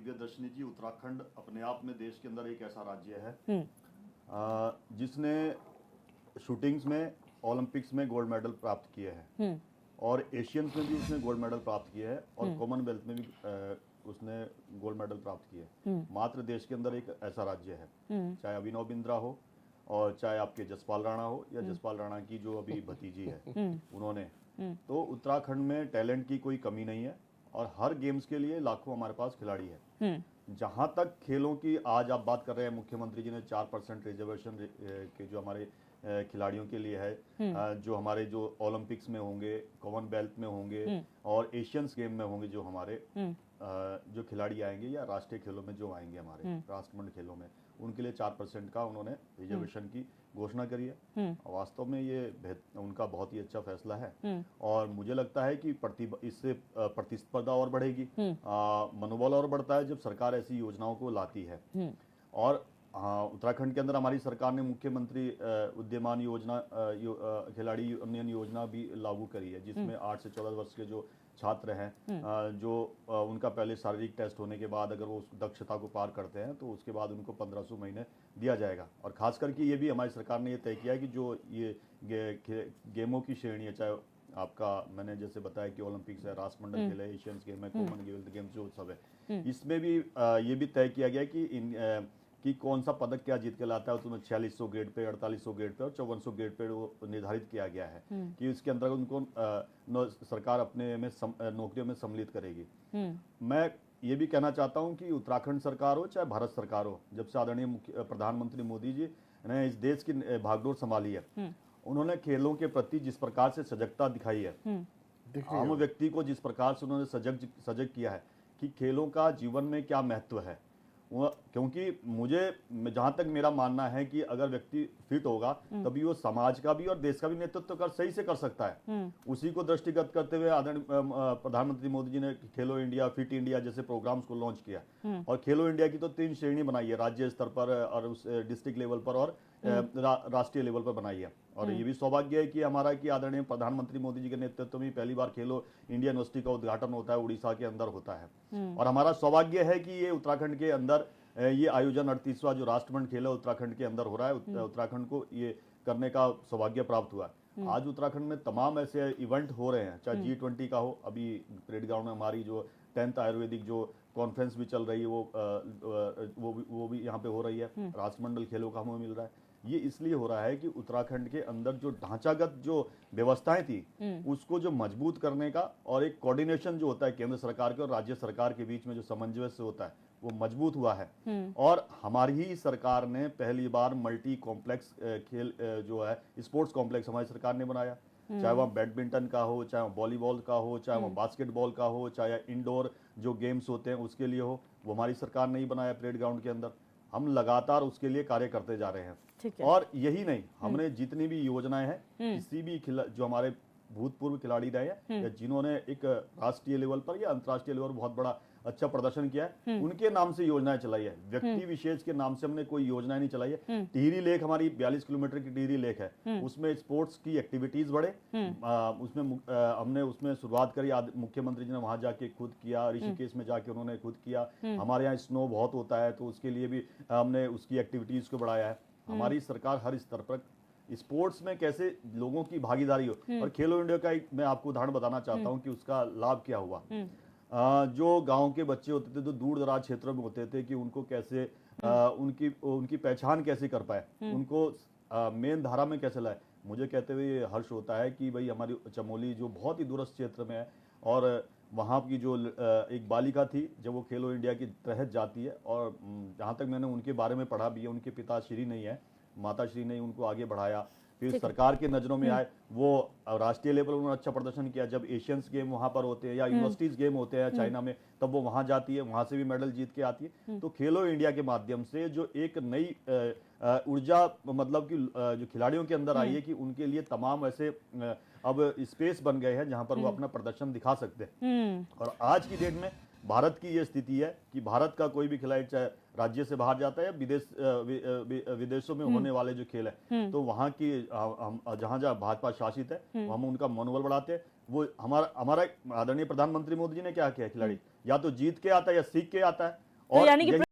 दिव्य दर्शनी जी, उत्तराखंड अपने आप में देश के अंदर एक ऐसा राज्य है जिसने शूटिंग्स में, ओलंपिक्स में गोल्ड मेडल प्राप्त किए हैं और एशियंस में भी उसने गोल्ड मेडल प्राप्त किए हैं और कॉमनवेल्थ में भी उसने गोल्ड मेडल प्राप्त किए हैं। मात्र देश के अंदर एक ऐसा राज्य है, चाहे अभिनव बिंद्रा हो और चाहे आपके जसपाल राणा हो या जसपाल राणा की जो अभी भतीजी है उन्होंने। तो उत्तराखंड में टैलेंट की कोई कमी नहीं है और हर गेम्स के लिए लाखों हमारे पास खिलाड़ी है। जहां तक खेलों की आज आप बात कर रहे हैं, मुख्यमंत्री जी ने 4% रिजर्वेशन के जो हमारे खिलाड़ियों के लिए है, जो हमारे जो ओलंपिक्स में होंगे, कॉमनवेल्थ में होंगे और एशियंस गेम में होंगे, जो हमारे जो खिलाड़ी आएंगे या राष्ट्रीय खेलों में जो आएंगे, हमारे राष्ट्रमंडल खेलों में, उनके लिए 4% का उन्होंने रिजर्वेशन की घोषणा करी है। वास्तव में ये उनका बहुत ही अच्छा फैसला है और मुझे लगता है कि इससे प्रतिस्पर्धा और बढ़ेगी, मनोबल और बढ़ता है जब सरकार ऐसी योजनाओं को लाती है। और उत्तराखंड के अंदर हमारी सरकार ने मुख्यमंत्री उद्यमान योजना, खिलाड़ी उन्नयन योजना भी लागू करी है, जिसमें 8 से 14 वर्ष के जो छात्र हैं, जो उनका पहले शारीरिक टेस्ट होने के बाद अगर वो उस दक्षता को पार करते हैं तो उसके बाद उनको 1500 महीने दिया जाएगा। और खास करके ये भी हमारी सरकार ने ये तय किया है कि जो ये गेमों की श्रेणी है, चाहे आपका मैंने जैसे बताया कि ओलंपिक्स है, राष्ट्रमंडल खेल है, एशियंस गेम है, कॉमनवेल्थ गेम्स जो सब है, इसमें भी ये भी तय किया गया कि कौन सा पदक क्या जीत के लाता है। उसमें 4600 ग्रेड पे, 4800 ग्रेड पे और 5400 ग्रेड पे वो निर्धारित किया गया है कि इसके अंदर उनको सरकार अपने में नौकरियों में सम्मिलित करेगी। मैं ये भी कहना चाहता हूं कि उत्तराखंड सरकार हो चाहे भारत सरकार हो, जब से आदरणीय प्रधानमंत्री मोदी जी ने इस देश की भागडोर संभाली है, उन्होंने खेलों के प्रति जिस प्रकार से सजगता दिखाई है, आम व्यक्ति को जिस प्रकार से उन्होंने सजग किया है कि खेलों का जीवन में क्या महत्व है। क्योंकि जहां तक मेरा मानना है कि अगर व्यक्ति फिट होगा तभी वो समाज का भी और देश का भी नेतृत्व सही से कर सकता है। उसी को दृष्टिगत करते हुए आदरणीय प्रधानमंत्री मोदी जी ने खेलो इंडिया, फिट इंडिया जैसे प्रोग्राम्स को लॉन्च किया और खेलो इंडिया की तो 3 श्रेणी बनाई है, राज्य स्तर पर और उस डिस्ट्रिक्ट लेवल पर और राष्ट्रीय लेवल पर बनाई है। और ये भी सौभाग्य है कि हमारा कि आदरणीय प्रधानमंत्री मोदी जी के नेतृत्व में पहली बार खेलो इंडिया यूनिवर्सिटी का उद्घाटन होता है, उड़ीसा के अंदर होता है। और हमारा सौभाग्य है कि ये उत्तराखंड के अंदर ये आयोजन 38वां जो राष्ट्रमंडल खेल है उत्तराखंड के अंदर हो रहा है। उत्तराखंड को ये करने का सौभाग्य प्राप्त हुआ है। आज उत्तराखंड में तमाम ऐसे इवेंट हो रहे हैं, चाहे G20 का हो, अभी परेड ग्राउंड में हमारी जो 10th आयुर्वेदिक जो कॉन्फ्रेंस भी चल रही है वो भी यहाँ पे हो रही है, राष्ट्रमंडल खेलों का हमें मिल रहा है। ये इसलिए हो रहा है कि उत्तराखंड के अंदर जो ढांचागत जो व्यवस्थाएं थी उसको जो मजबूत करने का और एक कोऑर्डिनेशन जो होता है केंद्र सरकार के और राज्य सरकार के बीच में जो सामंजस्य होता है वो मजबूत हुआ है। और हमारी ही सरकार ने पहली बार मल्टी कॉम्प्लेक्स खेल जो है स्पोर्ट्स कॉम्प्लेक्स हमारी सरकार ने बनाया, चाहे वह बैडमिंटन का हो, चाहे वॉलीबॉल का हो, चाहे वह बास्केटबॉल का हो, चाहे इंडोर जो गेम्स होते हैं उसके लिए हो, वो हमारी सरकार ने ही बनाया परेड ग्राउंड के अंदर। हम लगातार उसके लिए कार्य करते जा रहे हैं। और यही नहीं, हमने जितनी भी योजनाएं हैं, किसी भी जो हमारे भूतपूर्व खिलाड़ी रहे हैं या जिन्होंने एक राष्ट्रीय लेवल पर या अंतर्राष्ट्रीय लेवल पर बहुत बड़ा अच्छा प्रदर्शन किया है, उनके नाम से योजनाएं चलाई है। व्यक्ति विशेष के नाम से हमने कोई योजनाएं नहीं चलाई है। टिहरी लेक हमारी 42 किलोमीटर की टिहरी लेक है, उसमें स्पोर्ट्स की एक्टिविटीज बढ़े, उसमें हमने उसमें शुरुआत करी। मुख्यमंत्री जी ने वहां जाके खुद किया, ऋषिकेश में जाके उन्होंने खुद किया। हमारे यहाँ स्नो बहुत होता है तो उसके लिए भी हमने उसकी एक्टिविटीज को बढ़ाया है। हमारी सरकार हर स्तर पर स्पोर्ट्स में कैसे लोगों की भागीदारी हो। और खेलो इंडिया का मैं आपको उदाहरण बताना चाहता हूं कि उसका लाभ क्या हुआ। जो गांव के बच्चे होते थे, जो दूर दराज क्षेत्रों में होते थे, कि उनको कैसे उनकी पहचान कैसे कर पाए, उनको मेन धारा में कैसे लाए। मुझे कहते हुए हर्ष होता है कि भाई हमारी चमोली जो बहुत ही दूरस्थ क्षेत्र में है और वहाँ की जो एक बालिका थी, जब वो खेलो इंडिया की तहत जाती है, और जहाँ तक मैंने उनके बारे में पढ़ा भी है, उनके पिता श्री नहीं है, माता श्री ने उनको आगे बढ़ाया, फिर सरकार के नजरों में आए, वो राष्ट्रीय लेवल पर उन्होंने अच्छा प्रदर्शन किया। जब एशियंस गेम वहां पर होते हैं या यूनिवर्सिटीज गेम होते हैं चाइना में, तब वो वहां जाती है, वहां से भी मेडल जीत के आती है। तो खेलो इंडिया के माध्यम से जो एक नई ऊर्जा मतलब कि जो खिलाड़ियों के अंदर आई है कि उनके लिए तमाम ऐसे अब स्पेस बन गए हैं जहां पर वो अपना प्रदर्शन दिखा सकते हैं। और आज की डेट में भारत की ये स्थिति है कि भारत का कोई भी खिलाड़ी चाहे राज्य से बाहर जाता है या विदेशों में होने वाले जो खेल है, तो वहां की जहां जहां भाजपा शासित है हम उनका मनोबल बढ़ाते हैं। वो हमारा आदरणीय प्रधानमंत्री मोदी जी ने क्या किया, खिलाड़ी या तो जीत के आता है या सीख के आता है, तो और यानी कि यही